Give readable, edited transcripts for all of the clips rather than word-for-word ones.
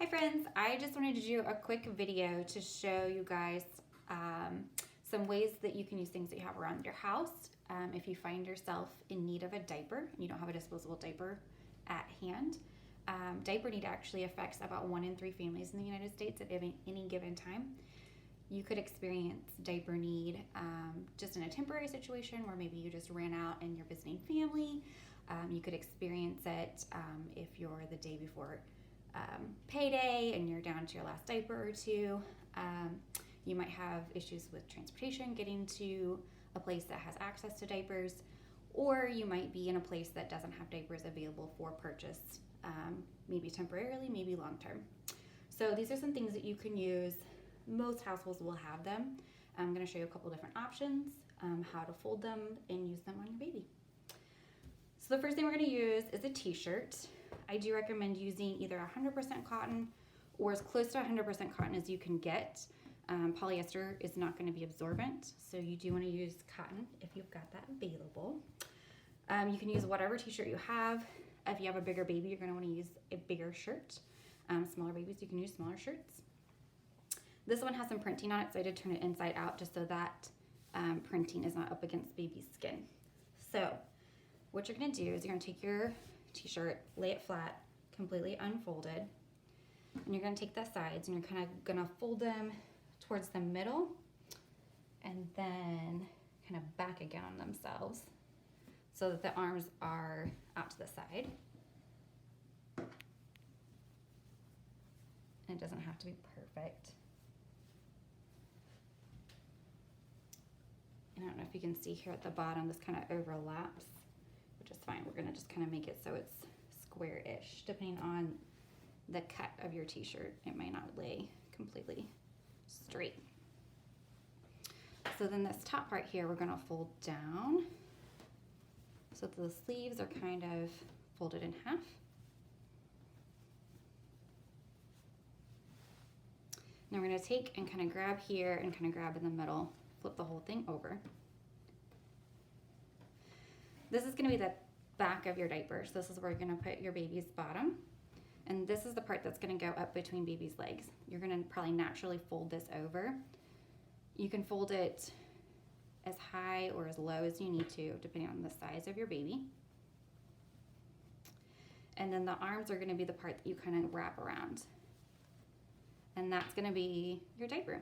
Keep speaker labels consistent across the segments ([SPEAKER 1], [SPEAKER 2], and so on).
[SPEAKER 1] Hi friends, I just wanted to do a quick video to show you guys some ways that you can use things that you have around your house if you find yourself in need of a diaper and you don't have a disposable diaper at hand. Diaper need actually affects about 1 in 3 families in the United States at any given time. You could experience diaper need just in a temporary situation where maybe you just ran out and you're visiting family. You could experience it if you're the day before payday and you're down to your last diaper or two. You might have issues with transportation, getting to a place that has access to diapers, or you might be in a place that doesn't have diapers available for purchase, maybe temporarily, maybe long term. So these are some things that you can use. Most households will have them. I'm going to show you a couple different options, how to fold them and use them on your baby. So the first thing we're going to use is a t-shirt. I do recommend using either 100% cotton or as close to 100% cotton as you can get. Polyester is not going to be absorbent, so you do want to use cotton if you've got that available. You can use whatever t-shirt you have. If you have a bigger baby, you're going to want to use a bigger shirt. Smaller babies, you can use smaller shirts. This one has some printing on it, so I did turn it inside out just so that printing is not up against baby's skin. So what you're going to do is you're going to take your t-shirt, lay it flat, completely unfolded, and you're going to take the sides and you're kind of going to fold them towards the middle and then kind of back again on themselves so that the arms are out to the side. And it doesn't have to be perfect. And I don't know if you can see here at the bottom, this kind of overlaps, which is fine. We're going to just kind of make it so it's square-ish. Depending on the cut of your t-shirt, it might not lay completely straight. So then this top part here, we're going to fold down so that the sleeves are kind of folded in half. Now we're going to take and kind of grab here and kind of grab in the middle, flip the whole thing over. This is going to be the back of your diaper. So this is where you're going to put your baby's bottom. And this is the part that's going to go up between baby's legs. You're going to probably naturally fold this over. You can fold it as high or as low as you need to, depending on the size of your baby. And then the arms are going to be the part that you kind of wrap around. And that's going to be your diaper.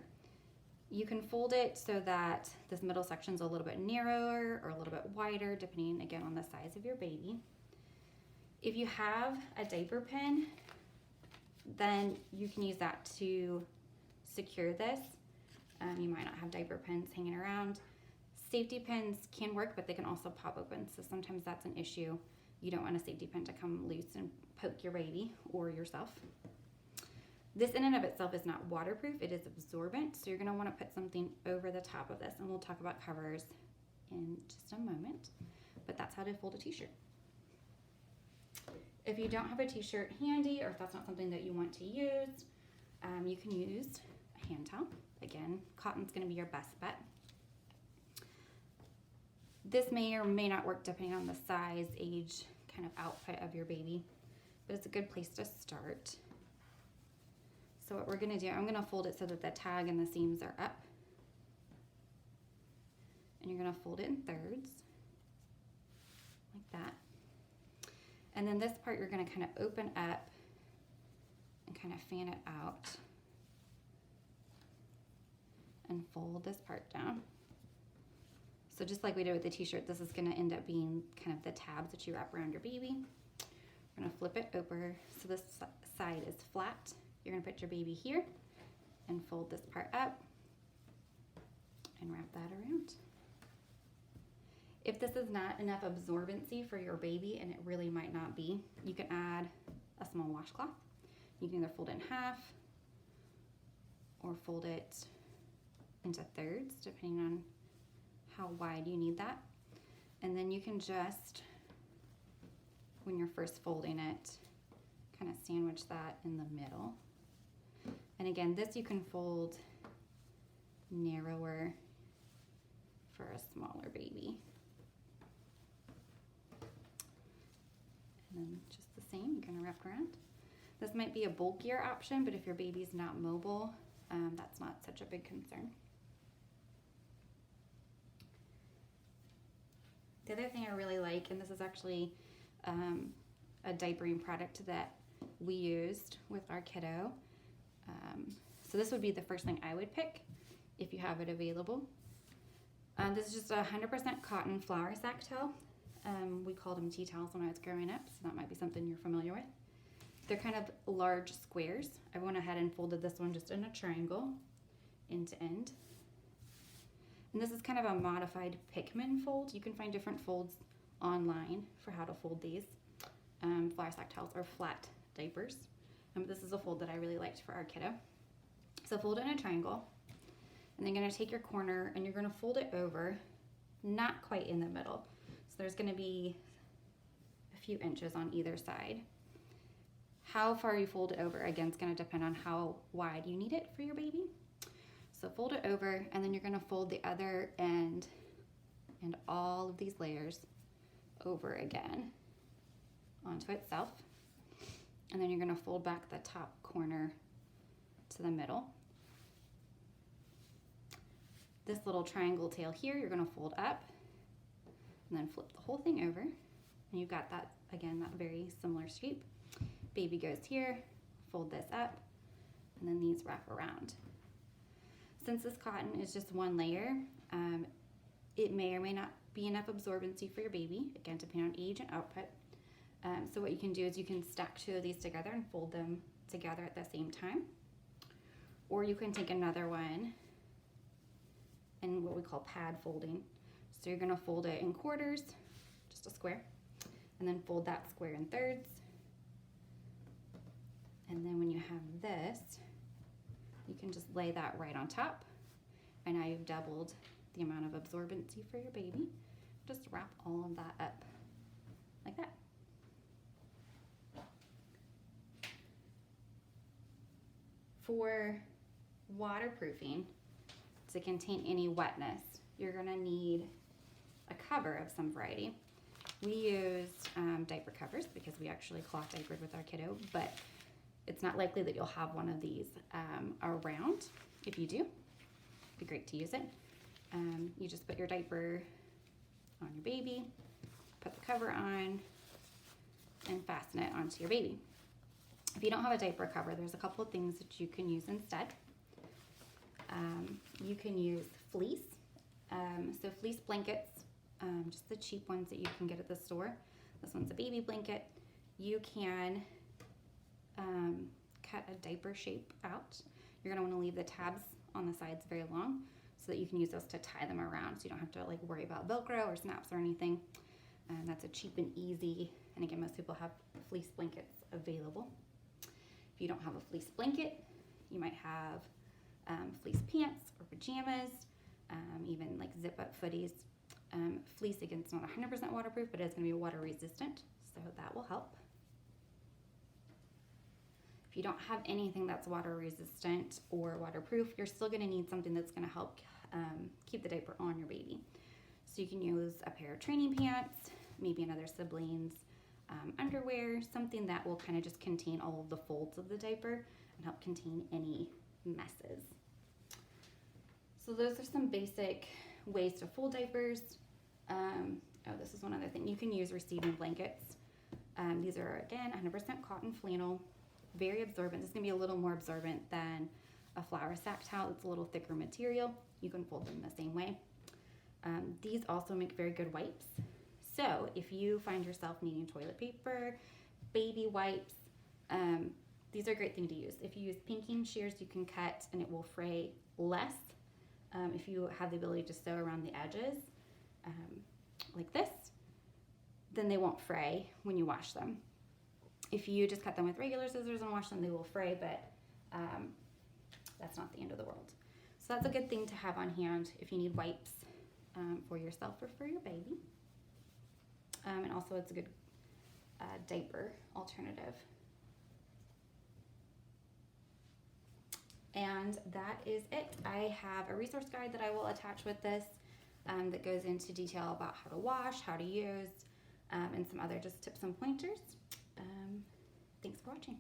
[SPEAKER 1] You can fold it so that this middle section is a little bit narrower or a little bit wider, depending again on the size of your baby. If you have a diaper pin, then you can use that to secure this. You might not have diaper pins hanging around. Safety pins can work, but they can also pop open, so sometimes that's an issue. You don't want a safety pin to come loose and poke your baby or yourself. This in and of itself is not waterproof, it is absorbent, so you're going to want to put something over the top of this, and we'll talk about covers in just a moment, but that's how to fold a t-shirt. If you don't have a t-shirt handy, or if that's not something that you want to use, you can use a hand towel. Again, cotton's going to be your best bet. This may or may not work depending on the size, age, kind of output of your baby, but it's a good place to start. So what we're going to do, I'm going to fold it so that the tag and the seams are up. And you're going to fold it in thirds, like that. And then this part you're going to kind of open up and kind of fan it out and fold this part down. So just like we did with the t-shirt, this is going to end up being kind of the tabs that you wrap around your baby. We're going to flip it over so this side is flat. You're going to put your baby here and fold this part up and wrap that around. If this is not enough absorbency for your baby, and it really might not be, you can add a small washcloth. You can either fold it in half or fold it into thirds, depending on how wide you need that. And then you can just, when you're first folding it, kind of sandwich that in the middle. And again, this you can fold narrower for a smaller baby. And then just the same, you're going to wrap around. This might be a bulkier option, but if your baby's not mobile, that's not such a big concern. The other thing I really like, and this is actually a diapering product that we used with our kiddo. So this would be the first thing I would pick if you have it available. This is just 100% cotton flour sack towel. We called them tea towels when I was growing up, so that might be something you're familiar with. They're kind of large squares. I went ahead and folded this one just in a triangle, end to end. And this is kind of a modified Pickman fold. You can find different folds online for how to fold these. Flour sack towels or flat diapers. This is a fold that I really liked for our kiddo. So fold it in a triangle, and then you're gonna take your corner and you're gonna fold it over, not quite in the middle. So there's gonna be a few inches on either side. How far you fold it over, again, is gonna depend on how wide you need it for your baby. So fold it over, and then you're gonna fold the other end and all of these layers over again onto itself. And then you're gonna fold back the top corner to the middle. This little triangle tail here, you're gonna fold up and then flip the whole thing over. And you've got that, again, that very similar shape. Baby goes here, fold this up, and then these wrap around. Since this cotton is just one layer, it may or may not be enough absorbency for your baby, again, depending on age and output. So what you can do is you can stack two of these together and fold them together at the same time. Or you can take another one and what we call pad folding. So you're gonna fold it in quarters, just a square, and then fold that square in thirds. And then when you have this, you can just lay that right on top. And now you've doubled the amount of absorbency for your baby. Just wrap all of that up like that. For waterproofing, to contain any wetness, you're gonna need a cover of some variety. We used diaper covers because we actually cloth diapered with our kiddo, but it's not likely that you'll have one of these around. If you do, it'd be great to use it. You just put your diaper on your baby, put the cover on, and fasten it onto your baby. If you don't have a diaper cover, there's a couple of things that you can use instead. You can use fleece. So fleece blankets, just the cheap ones that you can get at the store. This one's a baby blanket. You can cut a diaper shape out. You're gonna wanna leave the tabs on the sides very long so that you can use those to tie them around, so you don't have to like worry about Velcro or snaps or anything. That's a cheap and easy, and again, most people have fleece blankets available. If you don't have a fleece blanket, you might have fleece pants or pajamas, even like zip up footies. Fleece, again, it's not 100% waterproof, but it's gonna be water resistant, so that will help. If you don't have anything that's water resistant or waterproof, you're still gonna need something that's gonna help keep the diaper on your baby. So you can use a pair of training pants, maybe another sibling's underwear, something that will kind of just contain all of the folds of the diaper and help contain any messes. So those are some basic ways to fold diapers. Oh, this is one other thing. You can use receiving blankets. These are, again, 100% cotton flannel, very absorbent. This is gonna be a little more absorbent than a flour sack towel. It's a little thicker material. You can fold them the same way. These also make very good wipes. So if you find yourself needing toilet paper, baby wipes, these are a great thing to use. If you use pinking shears, you can cut and it will fray less. If you have the ability to sew around the edges, like this, then they won't fray when you wash them. If you just cut them with regular scissors and wash them, they will fray, but that's not the end of the world. So that's a good thing to have on hand if you need wipes for yourself or for your baby. And also it's a good diaper alternative. And that is it. I have a resource guide that I will attach with this that goes into detail about how to wash, how to use, and some other just tips and pointers. Thanks for watching.